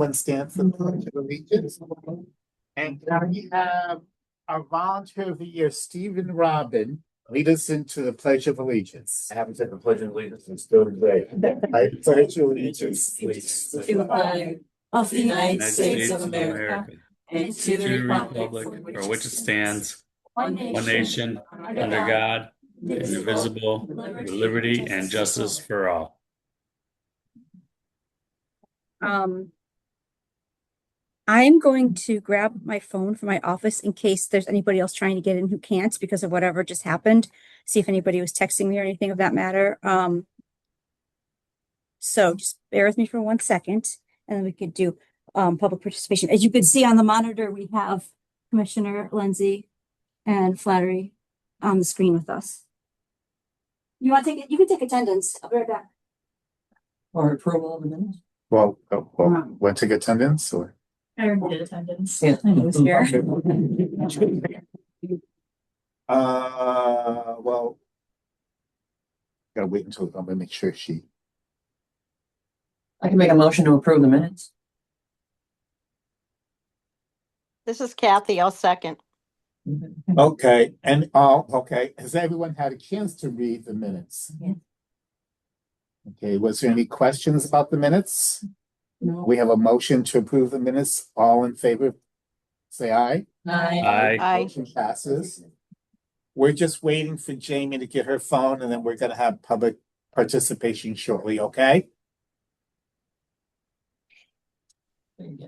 Everyone stand for the Pledge of Allegiance. And now we have our volunteer of the year, Stephen Robin, lead us into the Pledge of Allegiance. I haven't said the Pledge of Allegiance since third grade. I pledge allegiance To the flag of the United States of America and to the republic for which it stands, one one nation, under God, indivisible, with liberty and justice for all. I'm going to grab my phone from my office in case there's anybody else trying to get in who can't because of whatever just happened. See if anybody was texting me or anything of that matter. So just bear with me for 1 second and then we could do public participation. As you can see on the monitor, we have Commissioner Lindsay and Flattery on the screen with us. You want to take it? You can take attendance. I'll be right back. or approval of the minutes. Well, want to get attendance or? I already did attendance. Yeah. I was here. Well, gotta wait until I'm gonna make sure she. I can make a motion to approve the minutes. This is Kathy. I'll second. Okay, and okay. Has everyone had a chance to read the minutes? Yeah. Okay, was there any questions about the minutes? No. We have a motion to approve the minutes. All in favor, say aye. Aye. Aye. Motion passes. We're just waiting for Jamie to get her phone and then we're gonna have public participation shortly, okay?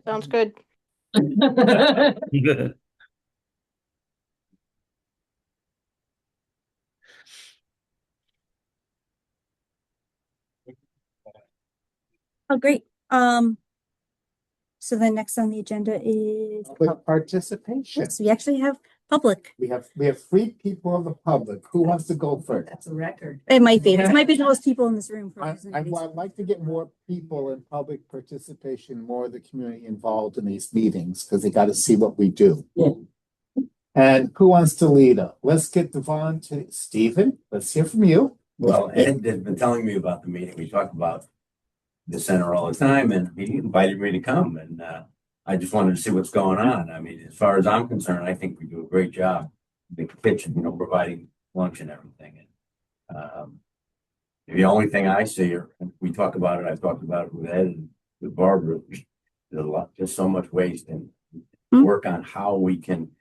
Sounds good. Oh, great. So then next on the agenda is, Public participation. yes, we actually have public. We have 3 people of the public. Who wants to go first? That's a record. It might be. It might be the most people in this room. For I'd like to get more people in public participation, more of the community involved in these meetings, because they got to see what we do. Yeah. And who wants to lead up? Let's get the volunteer. Stephen, let's hear from you. Well, Ed has been telling me about the meeting. We talk about the center all the time and he invited me to come and I just wanted to see what's going on. I mean, as far as I'm concerned, I think we do a great job in the kitchen, providing lunch and everything. And the only thing I see, or we talk about it, I've talked about it with Ed and with Barbara, there's a lot, just so much waste and work on how we can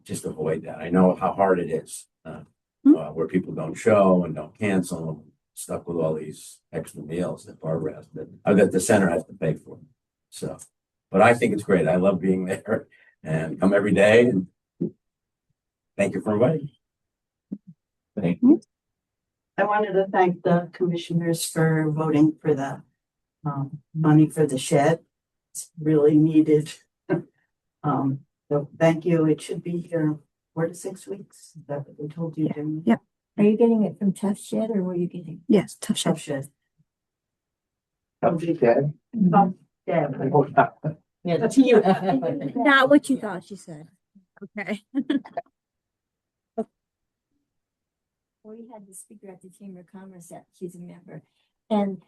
just avoid that. I know how hard it is where people don't show and don't cancel, stuck with all these extra meals that Barbara has that the center has to pay for. So, but I think it's great. I love being there and come every day. And thank you for inviting me. Thank you. I wanted to thank the commissioners for voting for the money for the shed. It's really needed. So thank you. It should be here 4 to 6 weeks. Is that what they told you? Jim? Yep. Are you getting it from Tough Shed or were you getting? Yes, tough shot. Tough Shed. Okay. Yeah. Yeah, that's you. Not what you thought she said. Okay. We had the speaker at the Chamber of Commerce that she's a member. And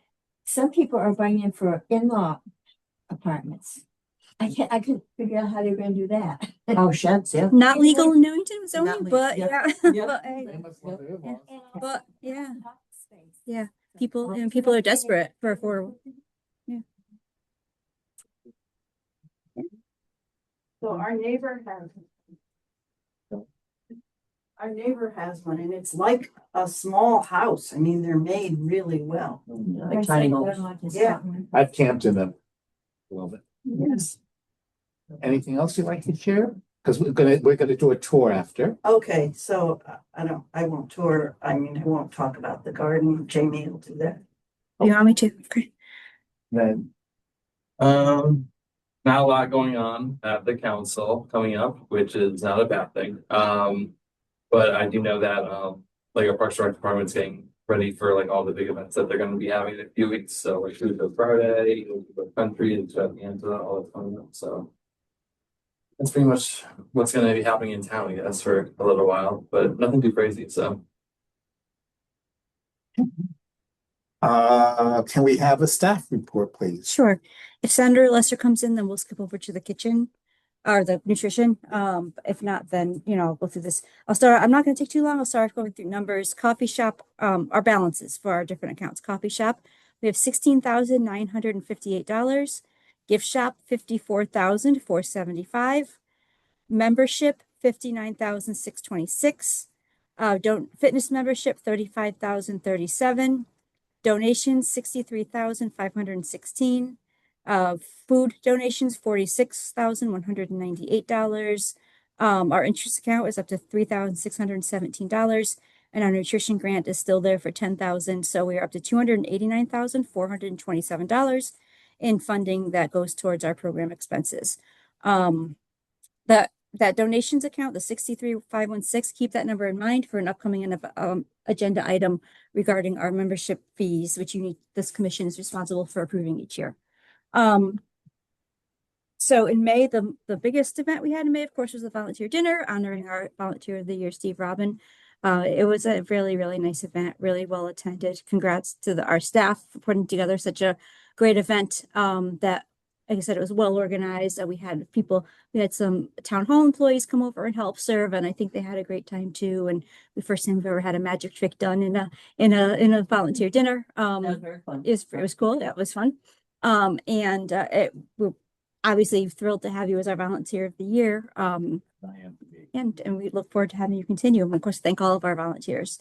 some people are buying in for in-law apartments. I couldn't figure out how they were gonna do that. Oh, sheds, yeah. Not legal in Newington Not zoning, legal, but yeah. yeah. Yeah. But, hey, Famous one there was. but yeah, Space. yeah. People are desperate for affordable. So our neighbor has one and it's like a small house. I mean, they're made really well. Like tiny homes. Yeah. I've camped in them. Love it. Yes. Anything else you'd like to share? Because we're gonna do a tour after. Okay, so I won't tour. I mean, I won't talk about the garden. Jamie will do that. You want me to? Okay. Then Not a lot going on at the council coming up, which is not a bad thing. But I do know that like our Parks and Rec department's getting ready for like all the big events that they're going to be having in a few weeks. So like Food Truck Friday, Country, and at the end of that, all that's coming up. So that's pretty much what's going to be happening in town, I guess, for a little while, but nothing too crazy. So Can we have a staff report, please? Sure. If Senator Lester comes in, then we'll skip over to the kitchen or the nutrition. If not, then, I'll go through this. I'm not going to take too long. I'll start going through numbers. Coffee shop, our balances for our different accounts. Coffee shop, we have $16,958. Gift shop, $54,475. Membership, $59,626. Don't fitness membership, $35,037. Donations, $63,516. Food donations, $46,198. Our interest account is up to $3,617. And our nutrition grant is still there for $10,000. So we are up to $289,427 in funding that goes towards our program expenses. That donations account, the 63,516, keep that number in mind for an upcoming agenda item regarding our membership fees, which this commission is responsible for approving each year. So in May, the biggest event we had in May, of course, was the volunteer dinner honoring our volunteer of the year, Steve Robin. It was a really, really nice event, really well attended. Congrats to our staff for putting together such a great event that, like I said, it was well organized. We had some town hall employees come over and help serve, and I think they had a great time too. And the first time we've ever had a magic trick done in a volunteer dinner. That was very fun. It was cool. That was fun. We're obviously thrilled to have you as our volunteer of the year. And we look forward to having you continue. And of course, thank all of our volunteers.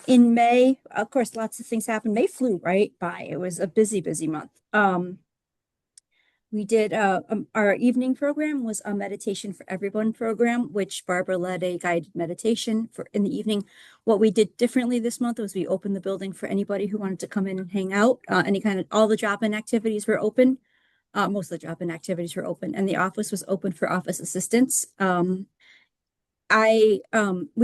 In May, of course, lots of things happened. May flew right by. It was a busy, busy month. We did our evening program was a meditation for everyone program, which Barbara led a guided meditation in the evening. What we did differently this month was we opened the building for anybody who wanted to come in and hang out. All the drop-in activities were open. Most of the drop-in activities were open, and the office was open for office assistants. We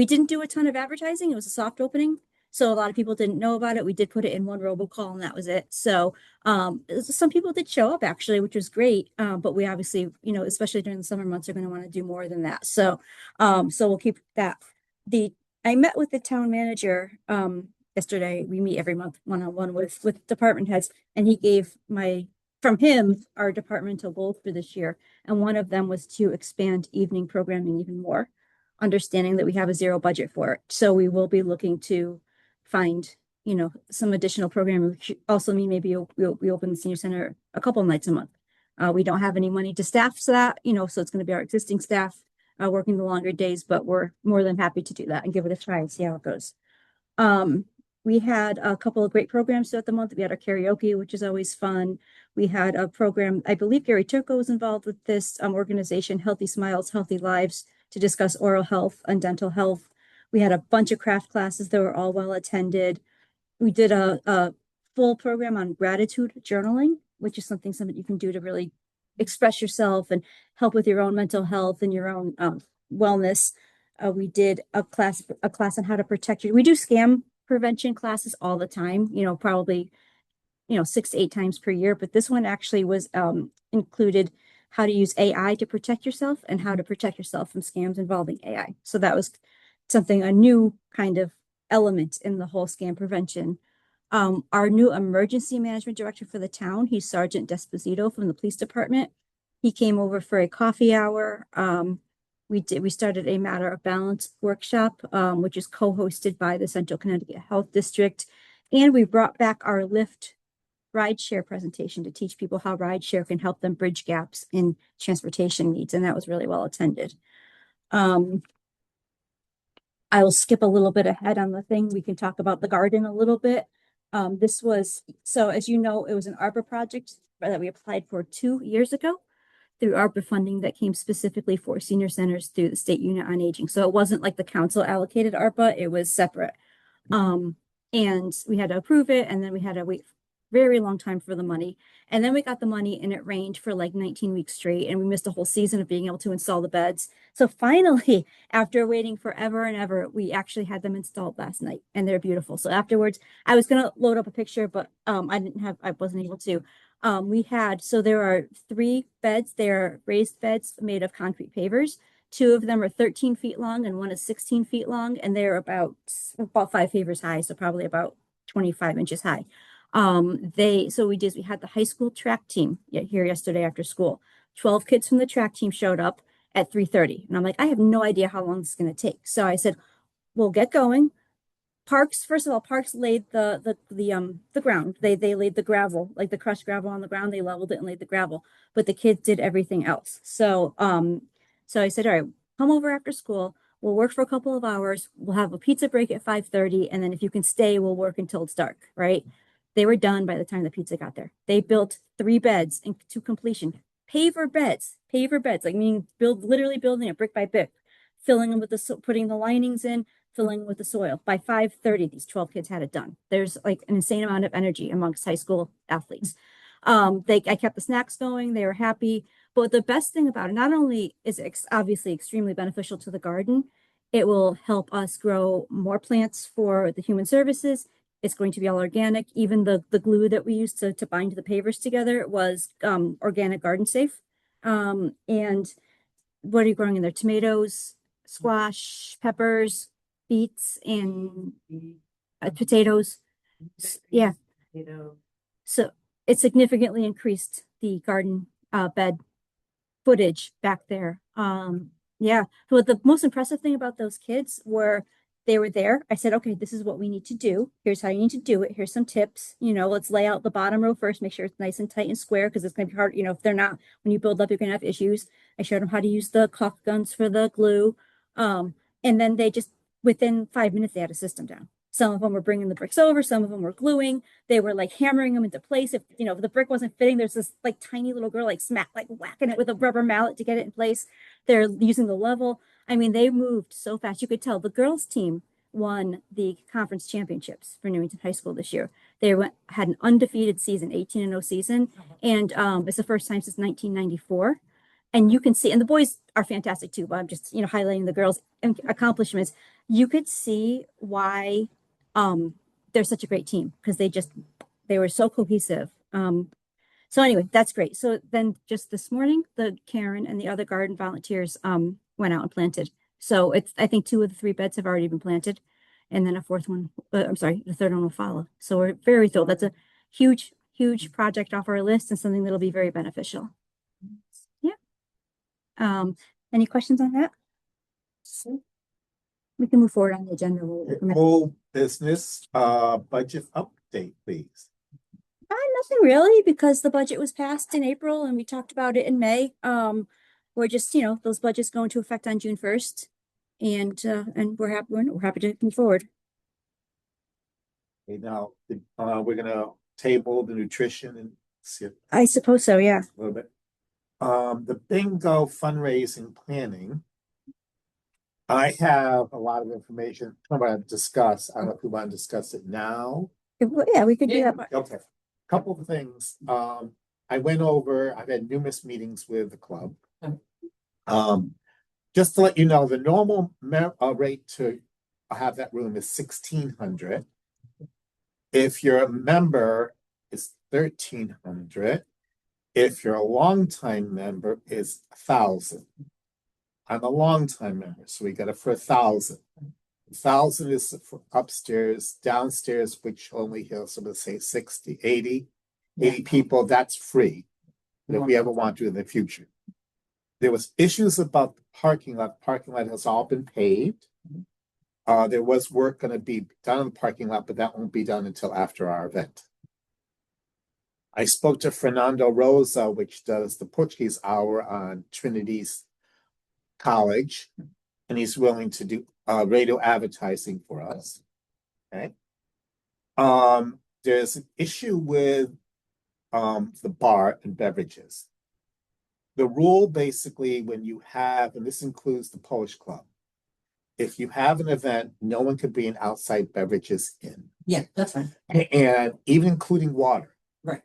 didn't do a ton of advertising. It was a soft opening, so a lot of people didn't know about it. We did put it in one robocall, and that was it. So some people did show up actually, which was great. But we obviously, especially during the summer months, are going to want to do more than that. So we'll keep that. I met with the town manager yesterday. We meet every month one-on-one with department heads, and he gave from him our departmental goals for this year. And one of them was to expand evening programming even more, understanding that we have a zero budget for it. So we will be looking to find, some additional programming, which also mean maybe we open the senior center a couple of nights a month. We don't have any money to staff so that, so it's going to be our existing staff working the longer days, but we're more than happy to do that and give it a try and see how it goes. We had a couple of great programs throughout the month. We had our karaoke, which is always fun. We had a program, I believe Gary Turco was involved with this organization, Healthy Smiles, Healthy Lives, to discuss oral health and dental health. We had a bunch of craft classes that were all well attended. We did a full program on gratitude journaling, which is something you can do to really express yourself and help with your own mental health and your own wellness. We did a class on how to protect we do scam prevention classes all the time, probably 6 to 8 times per year, but this one actually was included how to use AI to protect yourself and how to protect yourself from scams involving AI. So that was a new kind of element in the whole scam prevention. Our new emergency management director for the town, he's Sergeant Desposito from the police department. He came over for a coffee hour. We started a Matter of Balance workshop, which is co-hosted by the Central Connecticut Health District. And we brought back our Lyft rideshare presentation to teach people how rideshare can help them bridge gaps in transportation needs. And that was really well attended. I will skip a little bit ahead on the thing. We can talk about the garden a little bit. So as you know, it was an ARPA project that we applied for 2 years ago through ARPA funding that came specifically for senior centers through the State Unit on Aging. So it wasn't like the council allocated ARPA, it was separate. And we had to approve it, and then we had to wait very long time for the money. And then we got the money, and it rained for like 19 weeks straight, and we missed a whole season of being able to install the beds. So finally, after waiting forever and ever, we actually had them installed last night, and they're beautiful. So afterwards, I was gonna load up a picture, but I wasn't able to. There are 3 beds. They're raised beds made of concrete pavers. 2 of them are 13 feet long and one is 16 feet long, and they're about 5 pavers high, so probably about 25 inches high. So we had the high school track team here yesterday after school. 12 kids from the track team showed up at 3:30. And I'm like, I have no idea how long this is going to take. So I said, we'll get going. Parks, first of all, Parks laid the ground. They laid the gravel, like the crushed gravel on the ground. They leveled it and laid the gravel, but the kids did everything else. So I said, all right, come over after school. We'll work for a couple of hours. We'll have a pizza break at 5:30, and then if you can stay, we'll work until it's dark, right? They were done by the time the pizza got there. They built 3 beds to completion. Paver beds, like meaning literally building it brick by brick, filling them with putting the linings in, filling with the soil. By 5:30, these 12 kids had it done. There's like an insane amount of energy amongst high school athletes. I kept the snacks going. They were happy. But the best thing about it, not only is it obviously extremely beneficial to the garden, it will help us grow more plants for the human services. It's going to be all organic. Even the glue that we used to bind the pavers together was organic, garden safe. And what are you growing in there? Tomatoes, squash, peppers, beets, and potatoes. Yeah. So it significantly increased the garden bed footage back there. Yeah. So the most impressive thing about those kids were they were there. I said, okay, this is what we need to do. Here's how you need to do it. Here's some tips. Let's lay out the bottom row first, make sure it's nice and tight and square because it's going to be hard. If they're not, when you build up, you're going to have issues. I showed them how to use the caulk guns for the glue. And then they just, within 5 minutes, they had a system down. Some of them were bringing the bricks over. Some of them were gluing. They were like hammering them into place. If the brick wasn't fitting, there's this like tiny little girl like whacking it with a rubber mallet to get it in place. They're using the level. I mean, they moved so fast. You could tell the girls' team won the conference championships for Newington High School this year. They had an undefeated season, 18-0 season, and it's the first time since 1994. And you can see, and the boys are fantastic too, but I'm just highlighting the girls' accomplishments. You could see why they're such a great team because they were so cohesive. So anyway, that's great. So then just this morning, the Karen and the other garden volunteers went out and planted. So I think 2 of the 3 beds have already been planted, and then a 4th one, the 3rd one will follow. So we're very thrilled. That's a huge, huge project off our list and something that'll be very beneficial. Yeah. Any questions on that? We can move forward on the agenda. Whole business budget update, please. Nothing really, because the budget was passed in April and we talked about it in May. We're just, those budgets go into effect on June 1st, and we're happy to move forward. Okay, now we're gonna table the nutrition and see it I suppose so, yeah. a little bit. The bingo fundraising planning. I have a lot of information I'm going to discuss. I don't know if we want to discuss it now. Yeah, we could do that. Okay, couple of things. I went over, I've had numerous meetings with the club. Just to let you know, the normal rate to have that room is $1,600. If you're a member, it's $1,300. If you're a longtime member, it's $1,000. I'm a longtime member, so we got it for $1,000. $1,000 is for upstairs, downstairs, which only here, so let's say 60, 80 people, that's free. If we ever want to in the future. There was issues about the parking lot. The parking lot has all been paved. There was work going to be done in the parking lot, but that won't be done until after our event. I spoke to Fernando Rosa, which does the Portuguese hour on Trinity's College, and he's willing to do radio advertising for us. Okay. There's an issue with the bar and beverages. The rule basically, when you have, and this includes the Polish Club, if you have an event, no one could bring outside beverages in. Yeah, that's fine. And even including water. Right.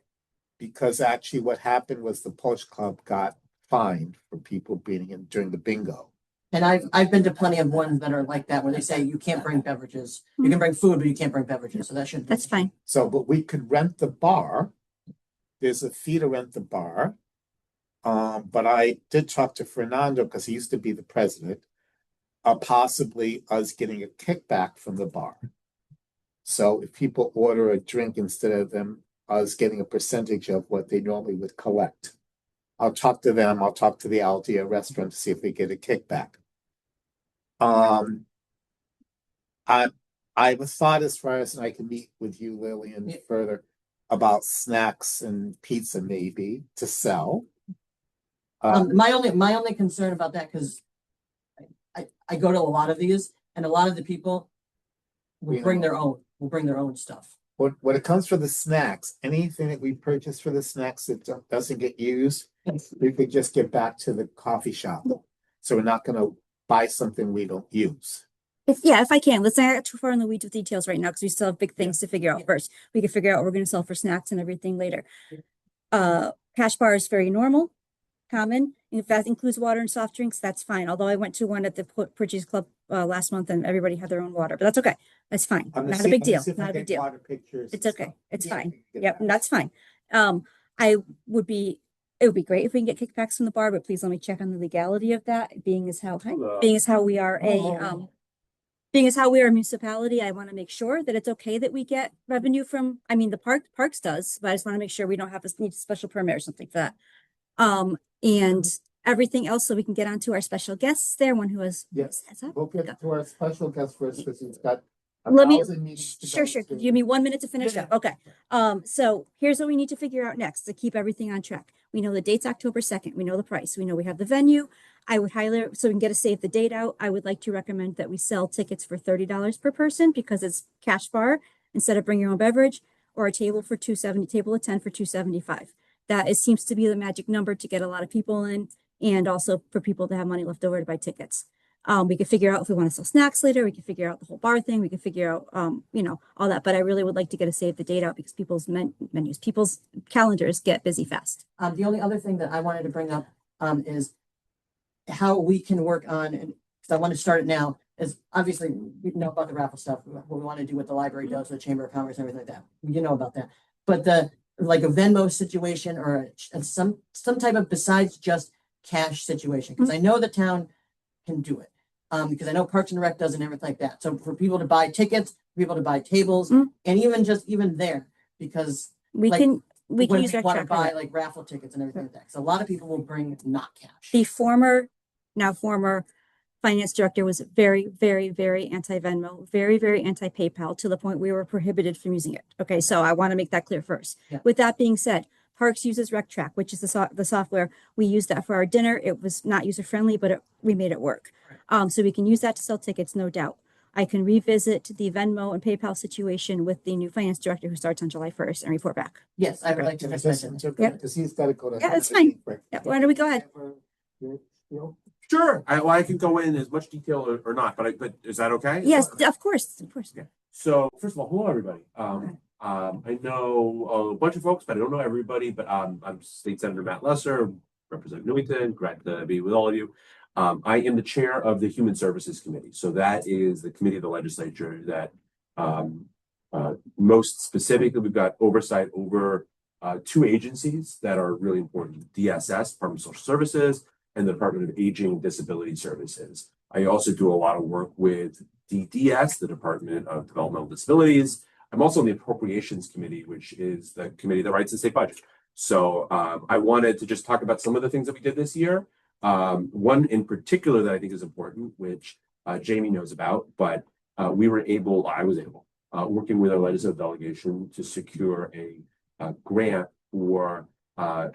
Because actually what happened was the Polish Club got fined for people being in during the bingo. And I've been to plenty of ones that are like that, where they say you can't bring beverages. You can bring food, but you can't bring beverages. So that should. That's fine. So, but we could rent the bar. There's a fee to rent the bar. But I did talk to Fernando because he used to be the president. Possibly us getting a kickback from the bar. So if people order a drink instead of them, us getting a percentage of what they normally would collect. I'll talk to them, I'll talk to the Aldia restaurant to see if we get a kickback. I have a thought as far as, and I can meet with you, Lillian, Yeah. further about snacks and pizza maybe to sell. My only concern about that, because I go to a lot of these, and a lot of the people will We bring know. their own stuff. When it comes for the snacks, anything that we purchase for the snacks that doesn't get used, we could just get back to the coffee shop. So we're not gonna buy something we don't use. If I can, let's not get too far in the weeds with details right now, because we still have big things to figure out Yeah. first. We can figure out what we're gonna sell for snacks and everything later. Cash bar is very normal, common. If that includes water and soft drinks, that's fine. Although I went to one at the Purchase Club last month and everybody had their own water, but that's okay. That's fine. I'm gonna Not a see- big I'm gonna deal. see if I Not a big get deal. water pictures It's and okay. stuff. It's Yeah, fine. we can get Yep, that. that's fine. I would be, it would be great if we can get kickbacks from the bar, but please let me check on the legality of that, being as how we are being as how we are a municipality. I want to make sure that it's okay that we get revenue from, I mean, the parks does, but I just want to make sure we don't have to need a special permit or something for that. And everything else, so we can get on to our special guests there, one who has. Yes, Heads up. we'll get to our special guest first because he's got. Let me, 1,000 meetings to sure, go sure. to. Give me 1 minute to finish Yeah. up. Okay. So here's what we need to figure out next to keep everything on track. We know the date's October 2nd. We know the price. We know we have the venue. I would highly, so we can get a save the date out. I would like to recommend that we sell tickets for $30 per person because it's cash bar instead of bring your own beverage, or a table for $270, table of 10 for $275. That is, seems to be the magic number to get a lot of people in, and also for people to have money left over to buy tickets. We could figure out if we want to sell snacks later. We could figure out the whole bar thing. We could figure out, all that. But I really would like to get a save the date out because people's menus, people's calendars get busy fast. The only other thing that I wanted to bring up, is how we can work on, and because I want to start it now, is obviously we know about the raffle stuff, what we want to do, what the library does, the Chamber of Commerce, everything like that. You know about that. But like a Venmo situation or some type of besides just cash situation, because I know the town can do it. Because I know Parks and Rec does and everything like that. So for people to buy tickets, for people to buy tables, and even there, because We like, can when use we our want to track for buy that. like raffle tickets and everything like that. Because a lot of people will bring not cash. The now former finance director was very, very, very anti-Venmo, very, very anti-PayPal, to the point we were prohibited from using it. Okay, so I want to make that clear first. Yeah. With that being said, Parks uses RecTrack, which is the software. We used that for our dinner. It was not user friendly, but we made it work. So we can use that to sell tickets, no doubt. I can revisit the Venmo and PayPal situation with the new finance director who starts on July 1st and report back. Yes, I would like to Can I just just mention. interrupt? Because he's got to go to. Yeah, that's another fine. meeting quick. Yeah, why don't we go ahead? Sure, I can go in as much detail or not, but is that okay? Yes, of course. Okay. So first of all, hello everybody. I know a bunch of folks, but I don't know everybody. But I'm State Senator Matt Lesser, represent Newington. Glad to be with all of you. I am the chair of the Human Services Committee. So that is the committee of the legislature that most specifically we've got oversight over two agencies that are really important: DSS, Department of Social Services, and the Department of Aging and Disability Services. I also do a lot of work with DDS, the Department of Developmental Disabilities. I'm also on the Appropriations Committee, which is the committee that writes the state budget. So I wanted to just talk about some of the things that we did this year. One in particular that I think is important, which Jamie knows about, but I was able, working with our legislative delegation, to secure a grant for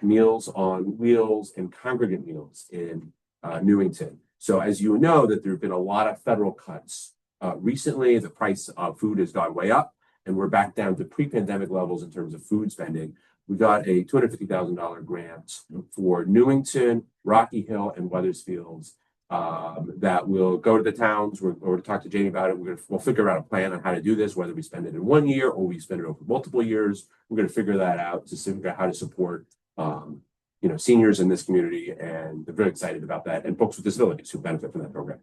Meals on Wheels and congregate meals in Newington. So as you know, that there have been a lot of federal cuts. Recently, the price of food has gone way up, and we're back down to pre-pandemic levels in terms of food spending. We got a $250,000 grant for Newington, Rocky Hill, and Weathersfields that will go to the towns. We're going to talk to Jamie about it. We'll figure out a plan on how to do this, whether we spend it in 1 year or we spend it over multiple years. We're going to figure that out to figure out how to support seniors in this community, and they're very excited about that, and folks with disabilities who benefit from that program.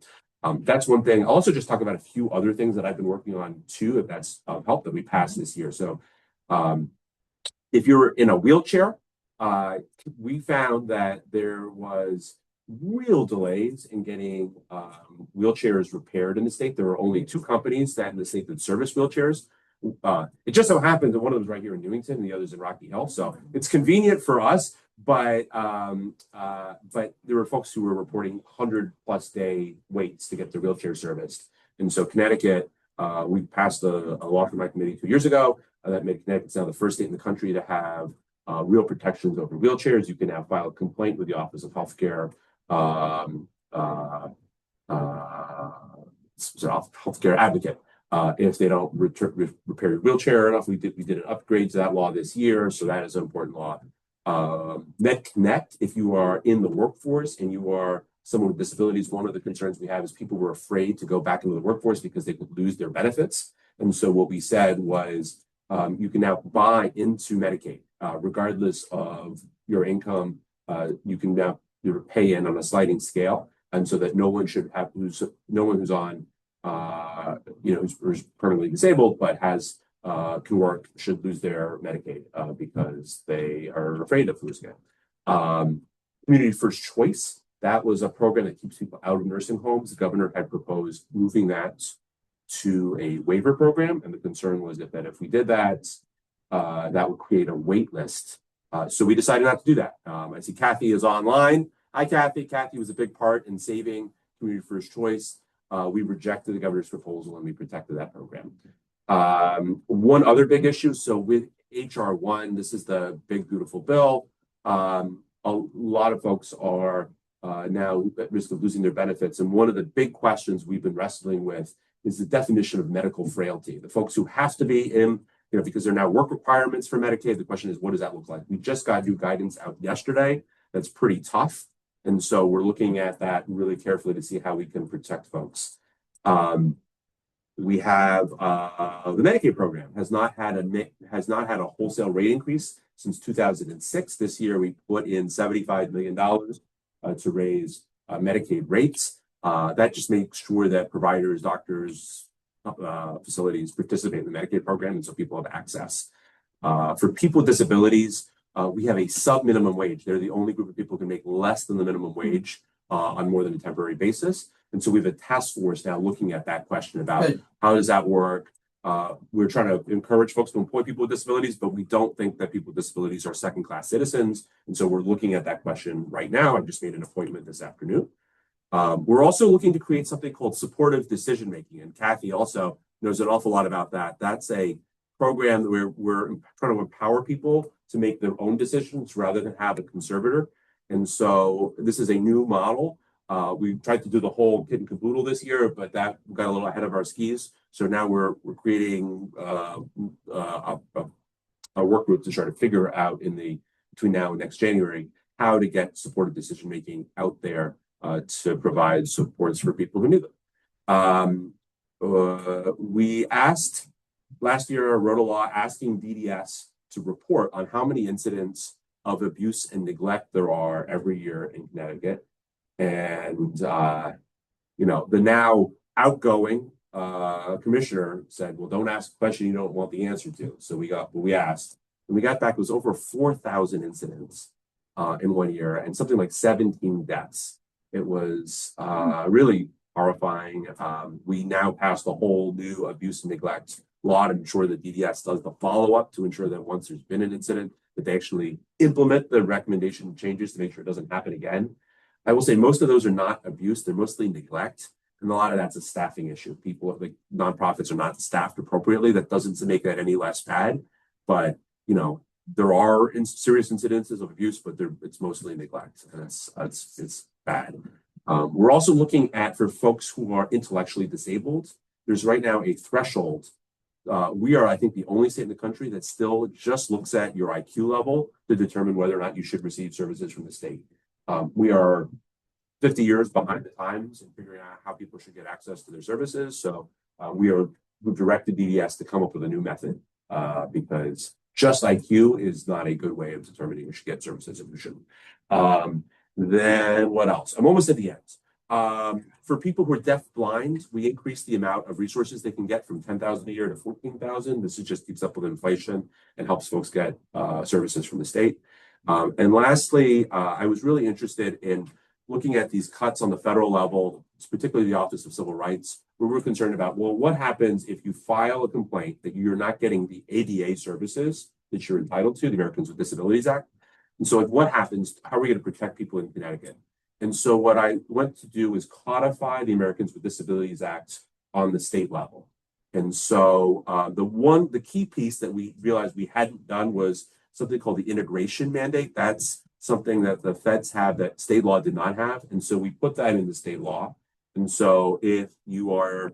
That's one thing. I'll also just talk about a few other things that I've been working on too, if that's of help, that we passed this year. So if you're in a wheelchair, we found that there was real delays in getting wheelchairs repaired in the state. There were only two companies in the state that service wheelchairs. it just so happens that one of them is right here in Newington and the other's in Rocky Hill. So it's convenient for us, but there were folks who were reporting 100+ day waits to get their wheelchair serviced. And so Connecticut, we passed a law from my committee 2 years ago that made Connecticut now the first state in the country to have real protections over wheelchairs. You can now file a complaint with the Office of Healthcare healthcare advocate if they don't repair your wheelchair enough. We did an upgrade to that law this year, so that is an important law. MedConnect, if you are in the workforce and you are someone with disabilities, one of the concerns we have is people were afraid to go back into the workforce because they could lose their benefits. And so what we said was you can now buy into Medicaid regardless of your income. You can now pay in on a sliding scale, and so that no one should have who's on who's permanently disabled but has can work should lose their Medicaid because they are afraid of losing it. Community First Choice, that was a program that keeps people out of nursing homes. The governor had proposed moving that to a waiver program, and the concern was that if we did that, that would create a wait list. So we decided not to do that. I see Kathy is online. Hi, Kathy. Kathy was a big part in saving Community First Choice. We rejected the governor's proposal and we protected that program. One other big issue. So with HR 1, this is the big, beautiful bill. A lot of folks are now at risk of losing their benefits. And one of the big questions we've been wrestling with is the definition of medical frailty. The folks who have to be in, because there are now work requirements for Medicaid, the question is, what does that look like? We just got new guidance out yesterday. That's pretty tough. And so we're looking at that really carefully to see how we can protect folks. We have the Medicaid program has not had a wholesale rate increase since 2006. This year we put in $75 million to raise Medicaid rates. That just makes sure that providers, doctors, facilities participate in the Medicaid program, and so people have access. For people with disabilities, we have a sub-minimum wage. They're the only group of people who can make less than the minimum wage on more than a temporary basis. And so we have a task force now looking at that question about how does that work. We're trying to encourage folks to employ people with disabilities, but we don't think that people with disabilities are second-class citizens. And so we're looking at that question right now. I just made an appointment this afternoon. We're also looking to create something called supportive decision-making. And Kathy also knows an awful lot about that. That's a program where we're trying to empower people to make their own decisions rather than have a conservator. And so this is a new model. We tried to do the whole kit and caboodle this year, but that got a little ahead of our skis. So now we're creating a work group to try to figure out between now and next January how to get supportive decision-making out there to provide supports for people who need them. We asked last year, wrote a law asking DDS to report on how many incidents of abuse and neglect there are every year in Connecticut. And, the now outgoing commissioner said, well, don't ask a question you don't want the answer to. So we asked, and we got back, it was over 4,000 incidents in 1 year and something like 17 deaths. It was really horrifying. We now passed a whole new abuse and neglect law to ensure that DDS does the follow-up to ensure that once there's been an incident, that they actually implement the recommendation changes to make sure it doesn't happen again. I will say most of those are not abuse, they're mostly neglect. And a lot of that's a staffing issue. People, like nonprofits, are not staffed appropriately. That doesn't make that any less bad. But, there are serious incidences of abuse, but it's mostly neglect. And it's bad. We're also looking at, for folks who are intellectually disabled, there's right now a threshold. We are, I think, the only state in the country that still just looks at your IQ level to determine whether or not you should receive services from the state. We are 50 years behind the times in figuring out how people should get access to their services. So we've directed DDS to come up with a new method because just IQ is not a good way of determining who should get services and who shouldn't. Then what else? I'm almost at the end. For people who are deaf blind, we increased the amount of resources they can get from $10,000 a year to $14,000. This just keeps up with inflation and helps folks get services from the state. And lastly, I was really interested in looking at these cuts on the federal level, particularly the Office of Civil Rights, where we're concerned about, well, what happens if you file a complaint that you're not getting the ADA services that you're entitled to, the Americans with Disabilities Act? And so, like, what happens? How are we going to protect people in Connecticut? And so, what I went to do is codify the Americans with Disabilities Act on the state level. And so, the key piece that we realized we hadn't done was something called the integration mandate. That's something that the feds have that state law did not have. And so we put that in the state law. And so if you are,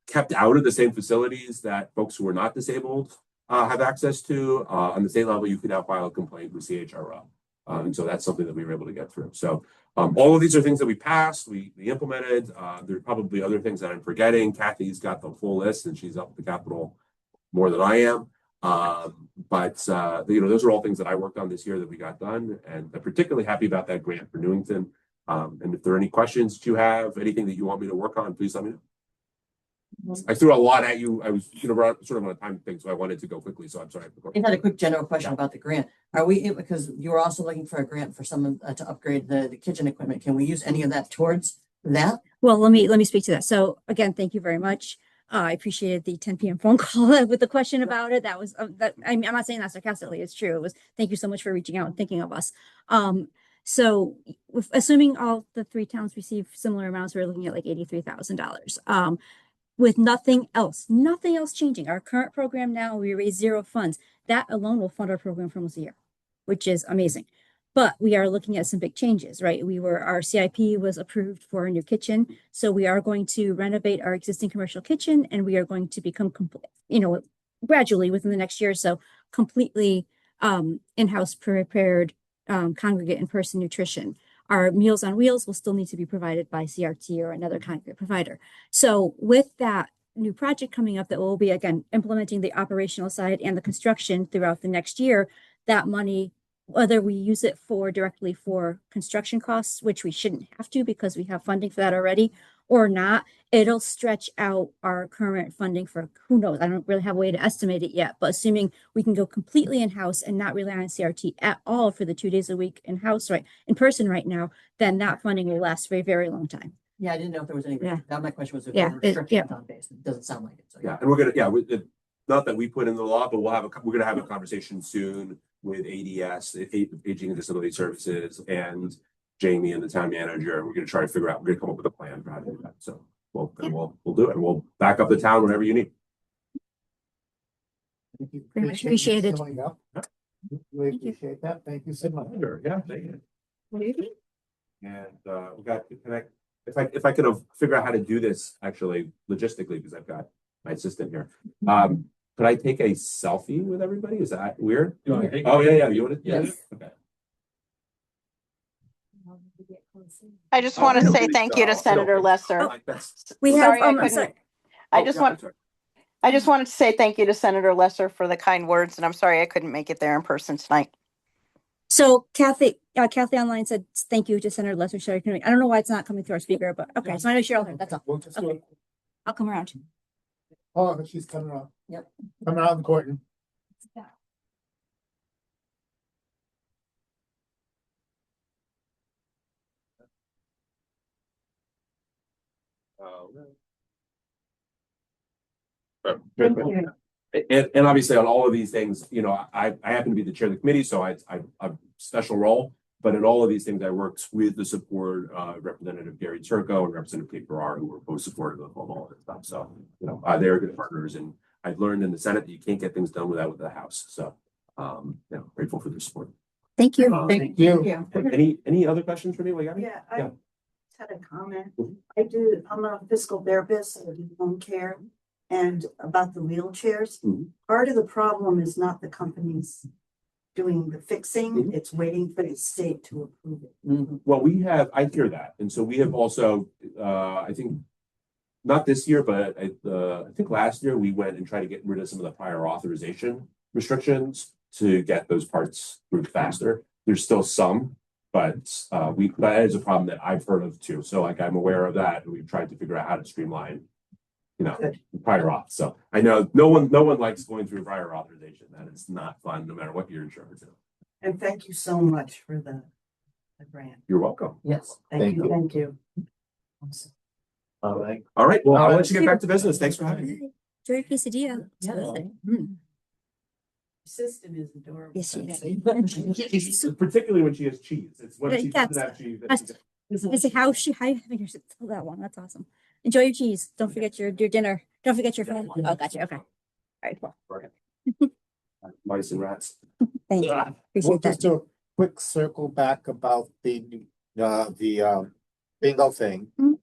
kept out of the same facilities that folks who are not disabled have access to, on the state level, you can now file a complaint with CHRO. And so that's something that we were able to get through. So all of these are things that we passed, we implemented. There are probably other things that I'm forgetting. Kathy's got the full list and she's up at the Capitol more than I am. But those are all things that I worked on this year that we got done, and I'm particularly happy about that grant for Newington. And if there are any questions that you have, anything that you want me to work on, please let me know. I threw a lot at you. I was sort of on a time thing, so I wanted to go quickly. So I'm sorry. I had a quick general question about the grant. Are we, because you were also looking for a grant for someone to upgrade the kitchen equipment? Can we use any of that towards that? Well, let me speak to that. So again, thank you very much. I appreciated the 10 p.m. phone call with the question about it. That was I'm not saying that sarcastically. It's true. It was, thank you so much for reaching out and thinking of us. So assuming all the 3 towns receive similar amounts, we're looking at like $83,000. With nothing else changing. Our current program now, we raise 0 funds. That alone will fund our program for almost a year, which is amazing. But we are looking at some big changes, right? Our CIP was approved for a new kitchen. So we are going to renovate our existing commercial kitchen, and we are going to become gradually within the next year or so, completely in-house prepared congregate in-person nutrition. Our Meals on Wheels will still need to be provided by CRT or another congregate provider. So with that new project coming up that will be, again, implementing the operational side and the construction throughout the next year, that money, whether we use it directly for construction costs, which we shouldn't have to because we have funding for that already, or not, it'll stretch out our current funding for, who knows, I don't really have a way to estimate it yet, but assuming we can go completely in-house and not rely on CRT at all for the 2 days a week in-house, in person right now, then that funding will last for a very long time. Yeah, I didn't know if there was any. Yeah. That my question was if Yeah, there were restrictions on base. It doesn't sound like it. So Yeah, and we're gonna, not that we put in the law, but we're gonna have a conversation soon with ADS, Aging and Disability Services, and Jamie and the town manager, and we're gonna try to figure out. We're gonna come up with a plan for how to do that. So we'll do it. We'll back up the town whenever you need. Thank you. Very much appreciated. Showing up. Really appreciate that. Thank you so much. Sure. Yeah, thank you. And we got to connect. If I could have figured out how to do this actually logistically, because I've got my assistant here. Could I take a selfie with everybody? Is that weird? Oh yeah. You want to? Yes. Okay. I just want to say thank you to Senator Lesser. We have, Sorry, I I'm couldn't- sorry. I just wanted to say thank you to Senator Lesser for the kind words, and I'm sorry I couldn't make it there in person tonight. So Kathy online said, thank you to Senator Lesser. I don't know why it's not coming through our speaker, but okay. So I know Cheryl heard, that's all. We'll just do it. I'll come around. Oh, she's coming around. Yep. Coming around the court. And obviously on all of these things, I happen to be the chair of the committee, so I a special role. But in all of these things, I worked with the support Representative Gary Turco and Representative Kate Farrar, who were both supportive of all of this stuff. So they're good partners, and I've learned in the Senate that you can't get things done without the House. So grateful for their support. Thank you. Thank you. Any other questions for me? Yeah, I just had a comment. I'm a physical therapist, I do home care, and about the wheelchairs. Part of the problem is not the companies doing the fixing, it's waiting for the state to approve it. Well, I hear that. And so we have also, I think, not this year, but I think last year we went and tried to get rid of some of the prior authorization restrictions to get those parts through faster. There's still some, but that is a problem that I've heard of too. So I'm aware of that, and we've tried to figure out how to streamline, prior auth. So I know no one likes going through prior authorization. That is not fun, no matter what your insurance is. And thank you so much for the the grant. You're welcome. Yes. Thank you. Thank you. All right. All right, well, I'll All let you get back to business. Thanks for having me. Enjoy your quesadilla. Yeah. Assistant is adorable. Yes, she is. Particularly when she has cheese. It's when she doesn't That's- have cheese. I say, how she, how you having your, that one, that's awesome. Enjoy your cheese. Don't forget your dinner. Don't forget your phone. Oh, gotcha, okay. All right, well, Mice and rats. thank you. We'll Appreciate that. just do a quick circle back about the bingo thing. Mhm.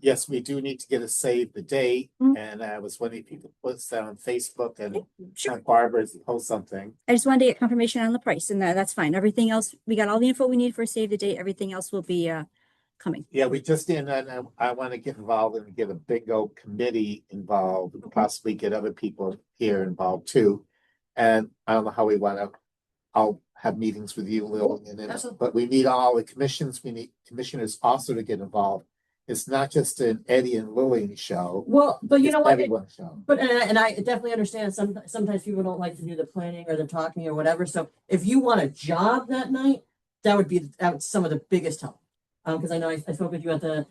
Yes, we do need to get a save the date, Mhm. and I was wondering if you could post that on Facebook and Sure. have Barbara post something. I just wanted to get confirmation on the price and that's fine. Everything else, we got all the info we need for a save the date. Everything else will be coming. Yeah, we just did, and I want to get involved and get a bingo committee involved, possibly get other people here involved too. And I don't know how we want to, I'll have meetings with you, Lil, and then, Absolutely. but we need all the commissions, we need commissioners also to get involved. It's not just an Eddie and Lily show. Well, but you It's know what? everyone's show. But and I definitely understand sometimes people don't like to do the planning or the talking or whatever. So if you want a job that night, that would be some of the biggest help. Because I know I spoke with you at the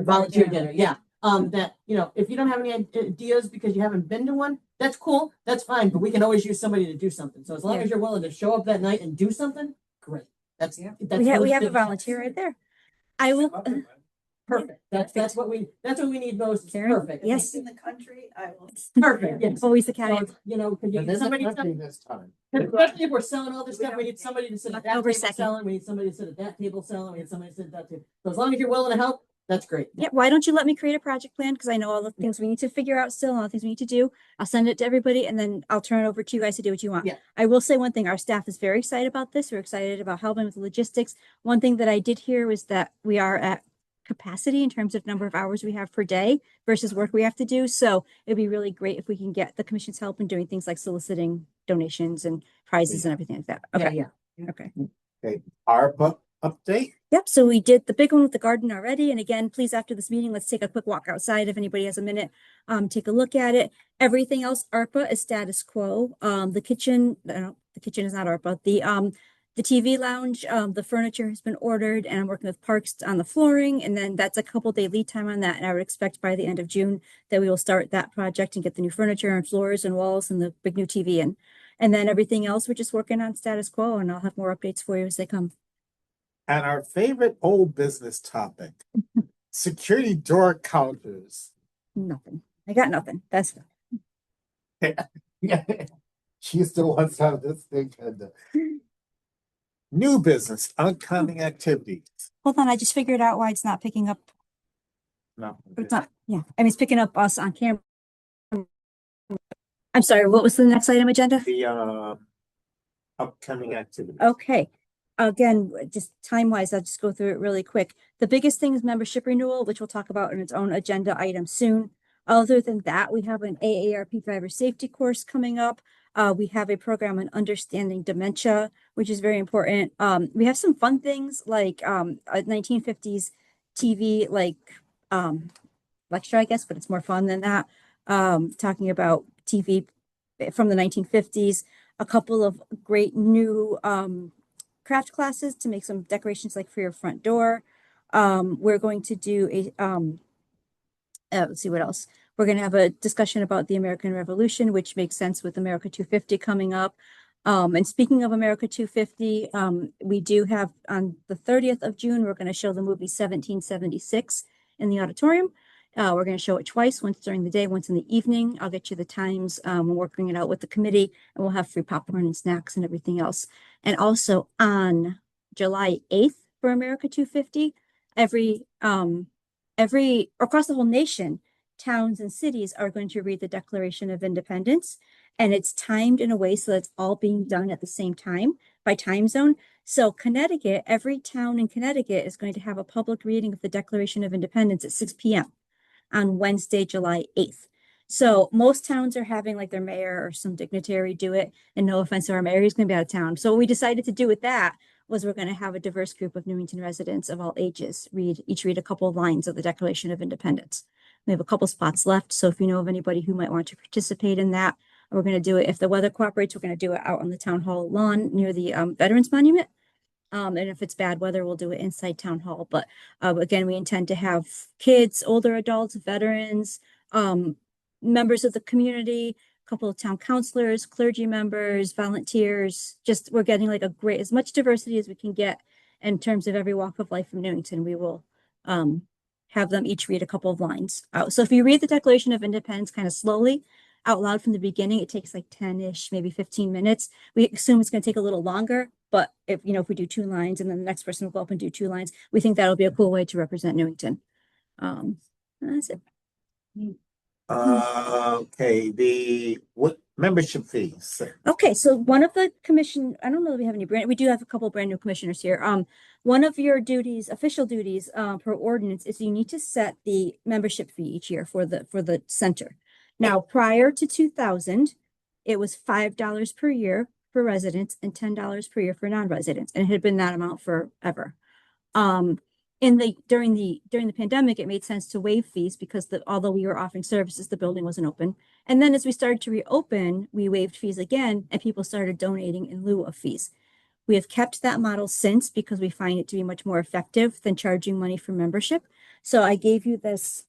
volunteer dinner. Yeah. That if you don't have any ideas because you haven't been to one, that's cool. That's fine. But we can always use somebody to do something. So as long as you're willing to show up that night and do something, great. That's We have those a big volunteer right there. I will. Perfect. That's what we need most. Karen? Perfect. Yes. In the country, I will. Perfect. Yes. Always the So, caveat. could you And get there's a somebody, country this time. especially if we're selling all this stuff, we need somebody to sit at that October table 2nd. selling, we need somebody to sit at that table selling, we need somebody to sit at that table. So as long as you're willing to help, that's great. Yeah, why don't you let me create a project plan? Because I know all the things we need to figure out still, all the things we need to do. I'll send it to everybody and then I'll turn it over to you guys to do what you want. Yeah. I will say one thing, our staff is very excited about this. We're excited about helping with the logistics. One thing that I did hear was that we are at capacity in terms of number of hours we have per day versus work we have to do. So it'd be really great if we can get the commission's help in doing things like soliciting donations and prizes and everything like that. Okay. Yeah. Okay. Okay, ARPA update. Yep, so we did the big one with the garden already. And again, please, after this meeting, let's take a quick walk outside. If anybody has a minute, take a look at it. Everything else, ARPA is status quo. The kitchen, the kitchen is not ARPA. The TV lounge, the furniture has been ordered and I'm working with Parks on the flooring. And then that's a couple-day lead time on that. And I would expect by the end of June that we will start that project and get the new furniture and floors and walls and the big new TV in. And then everything else, we're just working on status quo and I'll have more updates for you as they come. And our favorite old business topic, security door counters. Nothing. I got nothing. That's Yeah, she's the one out of this thing. And new business, upcoming activities. hold on. I just figured out why it's not picking up. No. It's not. Yeah. I mean, it's picking up us on camera. I'm sorry. What was the next item agenda? The upcoming activities. Okay. Again, just time wise, I'll just go through it really quick. The biggest thing is membership renewal, which we'll talk about in its own agenda item soon. Other than that, we have an AARP driver safety course coming up. We have a program on understanding dementia, which is very important. We have some fun things like a 1950s TV lecture, I guess, but it's more fun than that. Talking about TV from the 1950s, a couple of great new craft classes to make some decorations like for your front door. We're going to do let's see what else. We're going to have a discussion about the American Revolution, which makes sense with America 250 coming up. And speaking of America 250, we do have on the 30th of June, we're going to show the movie 1776 in the auditorium. We're going to show it twice, once during the day, once in the evening. I'll get you the times. We're working it out with the committee and we'll have free popcorn and snacks and everything else. And also on July 8th for America 250, across the whole nation, towns and cities are going to read the Declaration of Independence. And it's timed in a way so that it's all being done at the same time by time zone. So Connecticut, every town in Connecticut is going to have a public reading of the Declaration of Independence at 6 p.m. on Wednesday, July 8th. So most towns are having like their mayor or some dignitary do it. And no offense to our mayor, he's going to be out of town. So what we decided to do with that was we're going to have a diverse group of Newington residents of all ages read a couple of lines of the Declaration of Independence. We have a couple spots left. So if you know of anybody who might want to participate in that, We're going to do it, if the weather cooperates, we're going to do it out on the town hall lawn near the Veterans Monument. And if it's bad weather, we'll do it inside town hall. But again, we intend to have kids, older adults, veterans, members of the community, a couple of town councilors, clergy members, volunteers. Just we're getting like as much diversity as we can get in terms of every walk of life from Newington. We will have them each read a couple of lines out. So if you read the Declaration of Independence kind of slowly out loud from the beginning, it takes like 10-ish, maybe 15 minutes. We assume it's going to take a little longer, but if we do 2 lines and then the next person will go up and do 2 lines, we think that'll be a cool way to represent Newington. That's it. Okay, what membership fees? Okay, so one of the I don't know if we have any we do have a couple brand new commissioners here. One of your duties, official duties, per ordinance is you need to set the membership fee each year for the center. Now, prior to 2000, it was $5 per year for residents and $10 per year for non-residents, and it had been that amount forever. During the pandemic, it made sense to waive fees because although we were offering services, the building wasn't open. And then as we started to reopen, we waived fees again, and people started donating in lieu of fees. We have kept that model since because we find it to be much more effective than charging money for membership. So I gave you this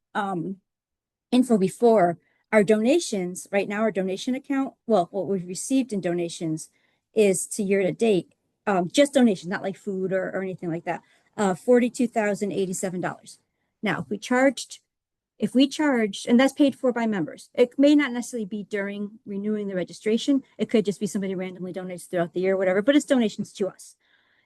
info before. Our donations right now, our donation account, well, what we've received in donations is to year to date, just donations, not like food or anything like that. $42,087. Now, if we charged, and that's paid for by members, it may not necessarily be during renewing the registration. It could just be somebody randomly donates throughout the year, whatever, but it's donations to us.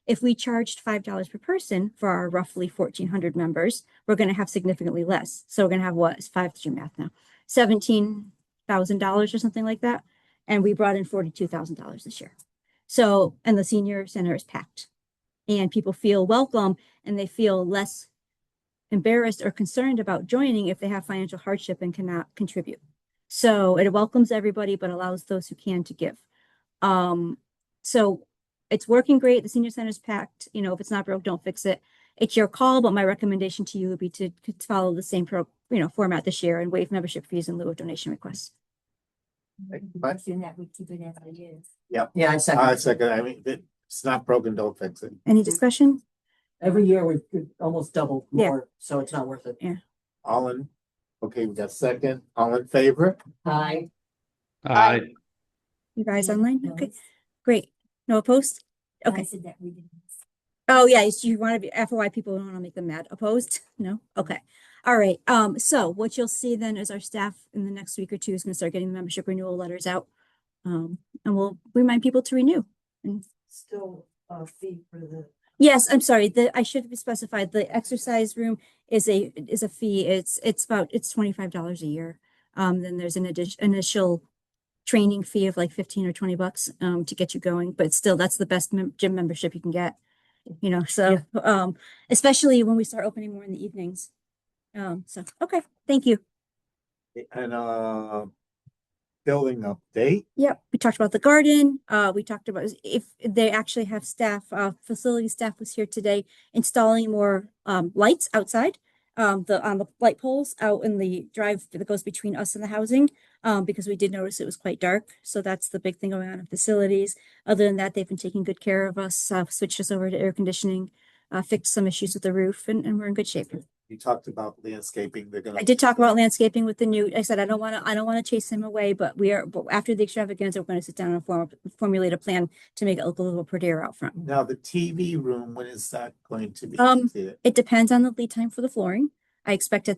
If we charged $5 per person for our roughly 1,400 members, we're going to have significantly less. So we're going to have what is 5 to do math now, $17,000 or something like that. And we brought in $42,000 this year. So, and the senior center is packed. And people feel welcome and they feel less embarrassed or concerned about joining if they have financial hardship and cannot contribute. So it welcomes everybody, but allows those who can to give. So it's working great. The senior center is packed. If it's not broke, don't fix it. It's your call, but my recommendation to you would be to follow the same format this year and waive membership fees in lieu of donation requests. Question that we keep it as it is. Yep. Yeah, I second. I second. I mean, if it's not broken, don't fix it. Any discussion? Every year we've almost doubled more, so it's not worth it. Yeah. Okay, we got second. All in favor? Aye. Aye. You guys online? No, Okay, great. No opposed? I Okay. said that we didn't. Oh, yeah, you want to be FOI people don't want to make them mad. Opposed? No? Okay. All right. So what you'll see then is our staff in the next week or two is going to start getting the membership renewal letters out. And we'll remind people to renew. And Still a fee for the. yes, I'm sorry. I should have specified the exercise room is a fee. It's $25 a year. Then there's an initial training fee of like 15 or 20 bucks to get you going, but still that's the best gym membership you can get. So especially when we start opening more in the evenings. So okay, thank you. And building update. Yep, we talked about the garden. We talked about if they actually have staff, facility staff was here today installing more lights outside, on the light poles out in the drive that goes between us and the housing, because we did notice it was quite dark. So that's the big thing going on in facilities. Other than that, they've been taking good care of us, switched us over to air conditioning, fixed some issues with the roof, and we're in good shape. You talked about landscaping. I did talk about landscaping with the new. I said I don't want to chase him away, but after the extravaganza, we're going to sit down and formulate a plan to make it look a little prettier out front. Now the TV room, when is that going to be completed? It depends on the lead time for the flooring. I expect by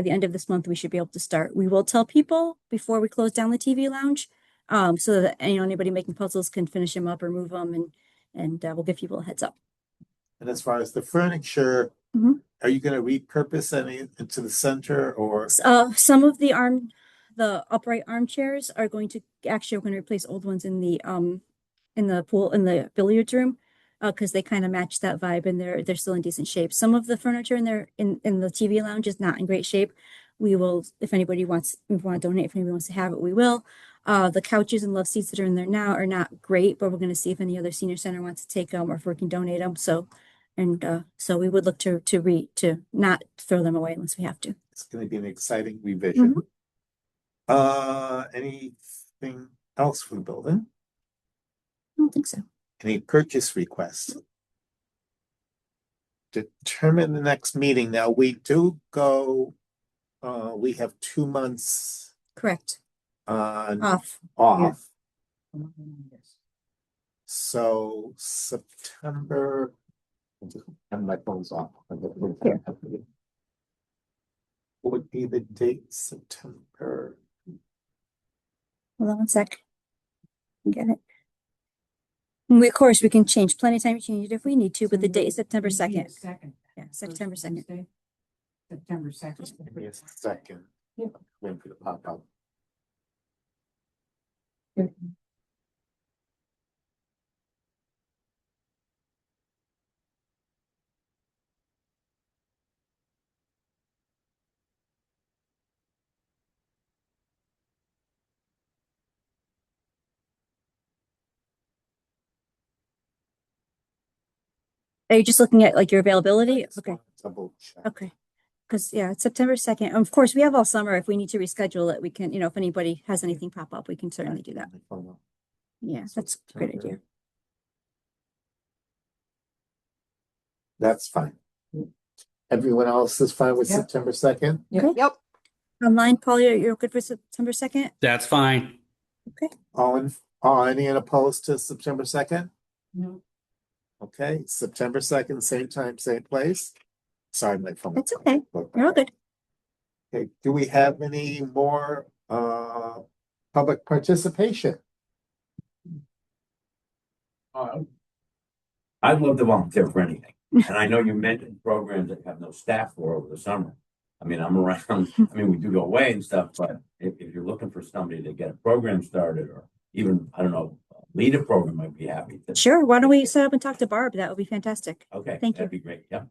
the end of this month we should be able to start. We will tell people before we close down the TV lounge, so that anybody making puzzles can finish them up or move them, and we'll give people a heads up. And as far as the furniture, are you going to repurpose any into the center or? Some of the upright armchairs are going to we're going to replace old ones in the pool, in the billiards room, because they kind of match that vibe and they're still in decent shape. Some of the furniture in the TV lounge is not in great shape. We will, if we want to donate, if anybody wants to have it, we will. The couches and love seats that are in there now are not great, but we're going to see if any other senior center wants to take them or if we can donate them. So we would look to not throw them away unless we have to. It's going to be an exciting revision. Anything else for the building? I don't think so. Any purchase requests? Determine the next meeting. Now, we do go, we have 2 months Correct. on Off. off. So September. And my phone's off. Here. What would be the date, September? Hold on one sec. Get it. We, of course, we can change plenty of time to change it if we need to, but the date is September 2nd. Yeah, September 2nd. September second. Give me a second. Wait for the pop up. Are you just looking at like your availability? Okay, Double check. okay. Because yeah, it's September 2nd. Of course, we have all summer. If we need to reschedule it, we can, if anybody has anything pop up, we can certainly do that. My phone up. Yeah, that's a great idea. That's fine. Everyone else is fine with Yep. September 2nd? Yep. Online, Paul, you're good for September 2nd? That's fine. Any opposed to September 2nd? No. Okay, September 2nd, same time, same place. Sorry, my phone. That's okay. You're all good. Okay, do we have any more public participation? I'd love to volunteer for anything. And I know you mentioned programs that have no staff for over the summer. I mean, I'm around, we do go away and stuff, but if you're looking for somebody to get a program started or even, I don't know, lead a program, I'd be happy to. Sure. Why don't we set up and talk to Barb? That would be fantastic. Okay, Thank that'd be great. Yeah.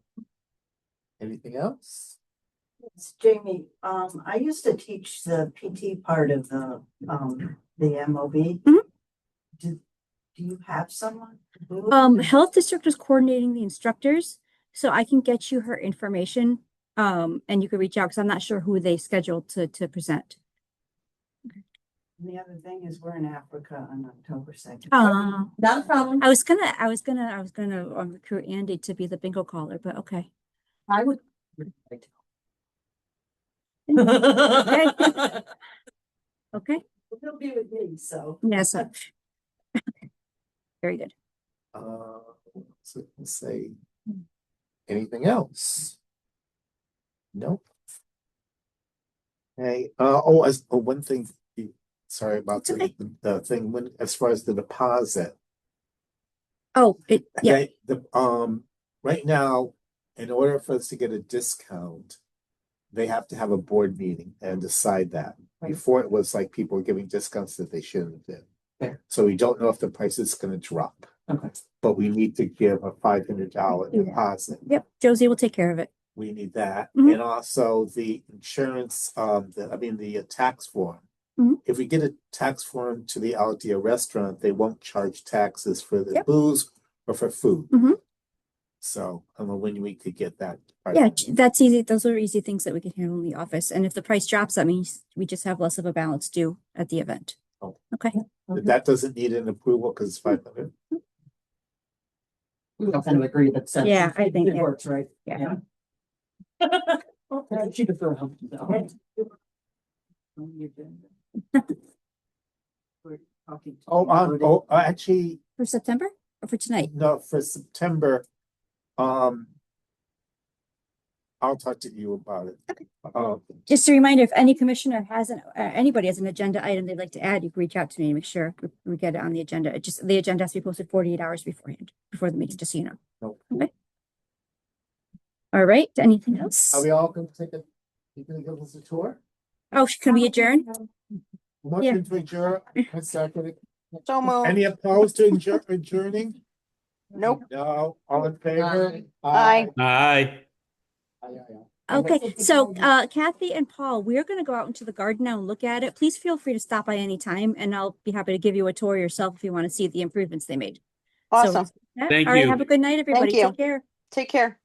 Anything else? It's Jamie. I used to teach the PT part of the MOB. Mhm. Do you have someone? to do it? Health district is coordinating the instructors, so I can get you her information. And you can reach out because I'm not sure who they scheduled to present. And the other thing is we're in Africa on October 2nd. Not a problem. I was gonna recruit Andy to be the bingo caller, but okay. I would. Okay. Okay. He'll be with me, so. Yes. Very good. So let's say anything else? Nope. Hey, one thing. Sorry about It's okay. the thing when as far as the deposit. Oh, yeah. Okay, right now, in order for us to get a discount, they have to have a board meeting and decide that. Before it was like people were giving discounts that they shouldn't have been. Fair. So we don't know if the price is gonna drop. Okay. But we need to give a $500 Yeah. deposit. Yep. Josie will take care of it. We need that. Mhm. And also the insurance, the tax form. Mhm. If we get a tax form to the Aladia restaurant, they won't charge taxes for the Yep. booze or for food. Mhm. So I don't know when we could get that. Yeah, that's easy. Those are easy things that we can handle in the office. And if the price drops, that means we just have less of a balance due at the event. Oh. Okay. That doesn't need an approval because it's 500. We all kind of agree that says. Yeah, I think it it- works, right? Yeah. Okay, she defer him. We're talking to Actually, For September or for tonight? no, for September. I'll talk to you about it. Okay. Um, Just a reminder, if any commissioner anybody has an agenda item they'd like to add, you can reach out to me and make sure we get it on the agenda. The agenda has to be posted 48 hours beforehand, before the meeting, just so you know. Nope. Okay. All right, anything else? Are we all going to you gonna give us a tour? Oh, can we adjourn? Motion to adjourn. Second. So moved. Any opposed to adjourning? Nope. No, all in favor? Aye. Aye. Okay, so Kathy and Paul, we're gonna go out into the garden now and look at it. Please feel free to stop by any time and I'll be happy to give you a tour yourself if you want to see the improvements they made. So, Awesome. yeah, Thank all right, you. have a good night, everybody. you. Take care. Take care.